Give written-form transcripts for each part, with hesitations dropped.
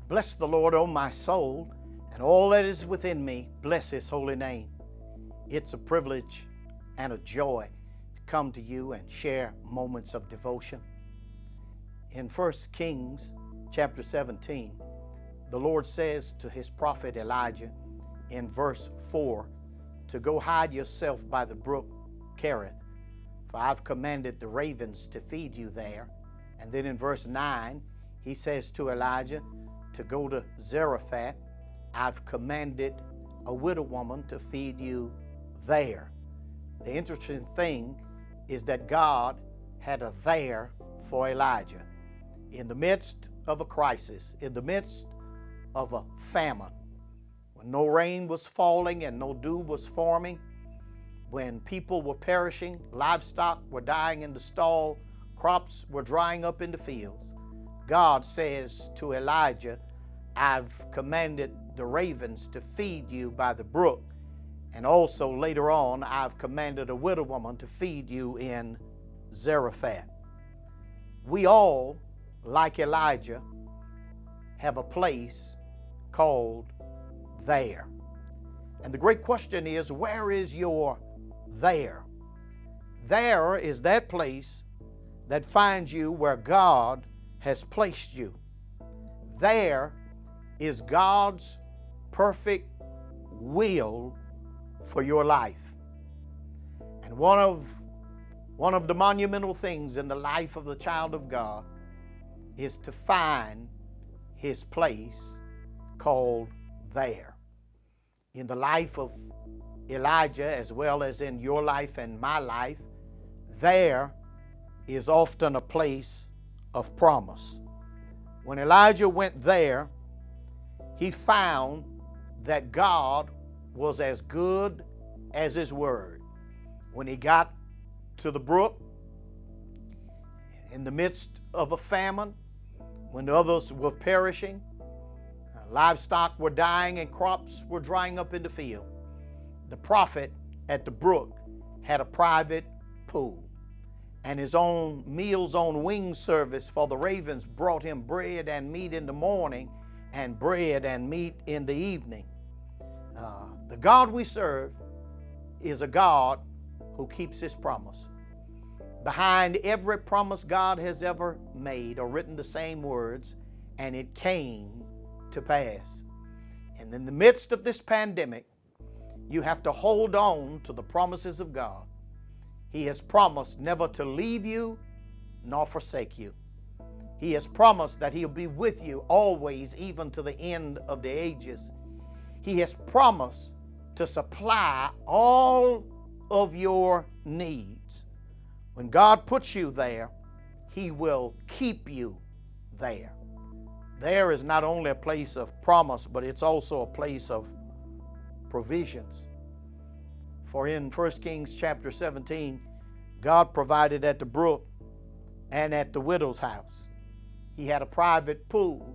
Bless the Lord, O my soul, and all that is within me. Bless His holy name. It's a privilege and a joy to come to you and share moments of devotion. In 1 Kings chapter 17, the Lord says to His prophet Elijah in verse 4 to go hide yourself by the brook Kerith, for I've commanded the ravens to feed you there. And then in verse 9, He says to Elijah to go to Zarephath. I've commanded a widow woman to feed you there. The interesting thing is that God had a there for Elijah. In the midst of a crisis, in the midst of a famine, when no rain was falling and no dew was forming, when people were perishing, livestock were dying in the stall, crops were drying up in the fields, God says to Elijah, I've commanded the ravens to feed you by the brook, and also later on, I've commanded a widow woman to feed you in Zarephath. We all, like Elijah, have a place called there. And the great question is, where is your there? There is that place that finds you where God has placed you. There is God's perfect will for your life. And one of the monumental things in the life of the child of God is to find his place called there. In the life of Elijah, as well as in your life and my life, there is often a place of promise. When Elijah went there, he found that God was as good as His word. When he got to the brook, in the midst of a famine, when others were perishing, livestock were dying and crops were drying up in the field, the prophet at the brook had a private pool, and his own meals on wing service for the ravens brought him bread and meat in the morning and bread and meat in the evening. The God we serve is a God who keeps His promise. Behind every promise God has ever made are written the same words, and it came to pass. And in the midst of this pandemic, you have to hold on to the promises of God. He has promised never to leave you nor forsake you. He has promised that He'll be with you always, even to the end of the ages. He has promised to supply all of your needs. When God puts you there, He will keep you there. There is not only a place of promise, but it's also a place of provisions. For in 1 Kings chapter 17, God provided at the brook and at the widow's house. He had a private pool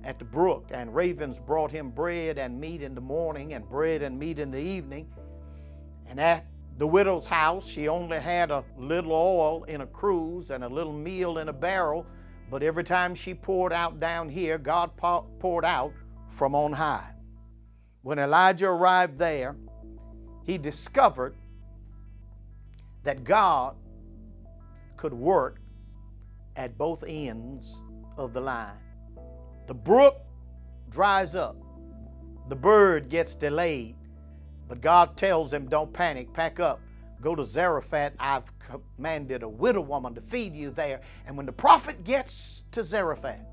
at the brook, and ravens brought him bread and meat in the morning and bread and meat in the evening. And at the widow's house, she only had a little oil in a cruse and a little meal in a barrel, but every time she poured out down here, God poured out from on high. When Elijah arrived there, he discovered that God could work at both ends of the line. The brook dries up. The bird gets delayed. But God tells him, don't panic, pack up, go to Zarephath. I've commanded a widow woman to feed you there. And when the prophet gets to Zarephath,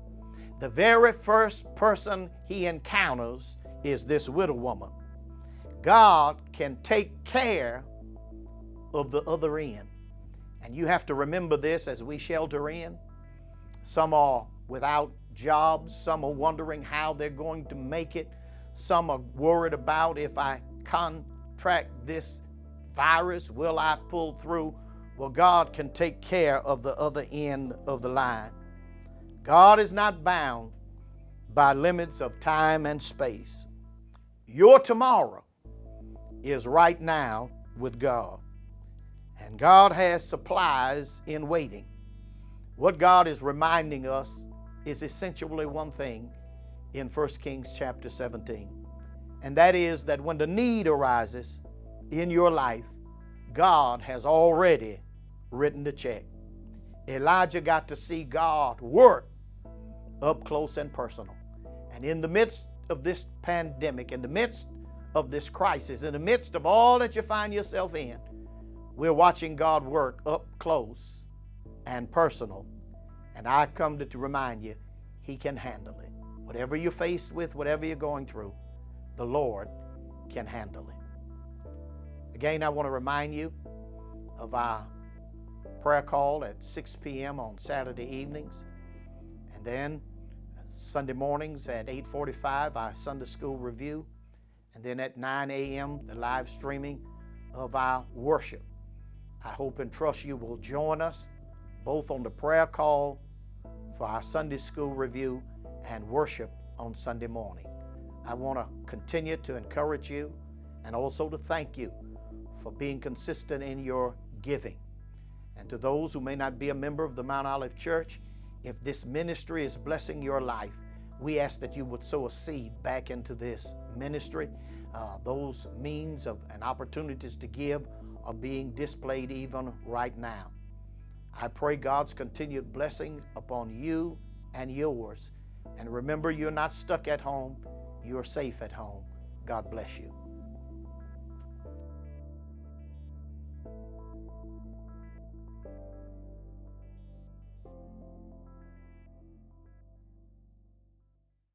the very first person he encounters is this widow woman. God can take care of the other end. And you have to remember this as we shelter in. Some are without jobs. Some are wondering how they're going to make it. Some are worried about, if I contract this virus, will I pull through? Well, God can take care of the other end of the line. God is not bound by limits of time and space. Your tomorrow is right now with God. And God has supplies in waiting. What God is reminding us is essentially one thing. in 1 Kings chapter 17. And that is that when the need arises in your life, God has already written the check. Elijah got to see God work up close and personal. And in the midst of this pandemic, in the midst of this crisis, in the midst of all that you find yourself in, we're watching God work up close and personal. And I come to remind you, He can handle it. Whatever you're faced with, whatever you're going through, the Lord can handle it. Again, I want to remind you of our prayer call at 6 p.m. on Saturday evenings. And then Sunday mornings at 8:45, our Sunday school review. And then at 9 a.m., the live streaming of our worship. I hope and trust you will join us both on the prayer call for our Sunday school review and worship on Sunday morning. I want to continue to encourage you and also to thank you for being consistent in your giving. And to those who may not be a member of the Mount Olive Church, if this ministry is blessing your life, we ask that you would sow a seed back into this ministry. Those means of and opportunities to give are being displayed even right now. I pray God's continued blessing upon you and yours. And remember, you're not stuck at home. You're safe at home. God bless you.